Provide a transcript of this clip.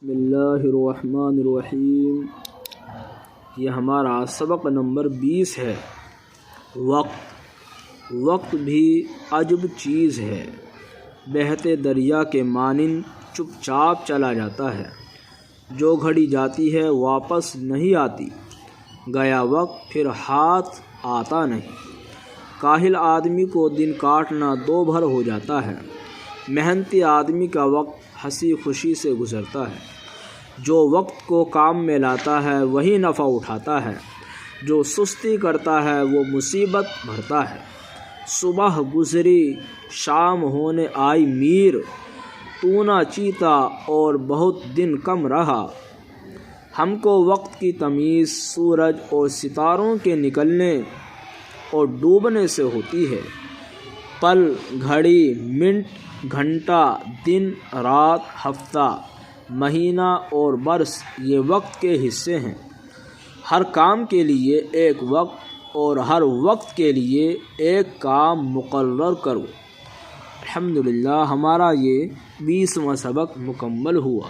بسم اللہ الرحمن الرحیم۔ یہ ہمارا سبق نمبر 20 ہے۔ وقت بھی عجب چیز ہے، بہتے دریا کے مانند چپ چاپ چلا جاتا ہے۔ جو گھڑی جاتی ہے واپس نہیں آتی، گیا وقت پھر ہاتھ آتا نہیں۔ کاہل آدمی کو دن کاٹنا دو بھر ہو جاتا ہے، محنتی آدمی کا وقت ہنسی خوشی سے گزرتا ہے۔ جو وقت کو کام میں لاتا ہے وہی نفع اٹھاتا ہے، جو سستی کرتا ہے وہ مصیبت بھرتا ہے۔ صبح گزری شام ہونے آئی میر، تو نہ چیتا اور بہت دن کم رہا۔ ہم کو وقت کی تمیز سورج اور ستاروں کے نکلنے اور ڈوبنے سے ہوتی ہے۔ پل، گھڑی، منٹ، گھنٹہ، دن، رات، ہفتہ، مہینہ اور برس یہ وقت کے حصے ہیں۔ ہر کام کے لیے ایک وقت اور ہر وقت کے لیے ایک کام مقرر کرو۔ الحمدللہ ہمارا یہ 20واں سبق مکمل ہوا۔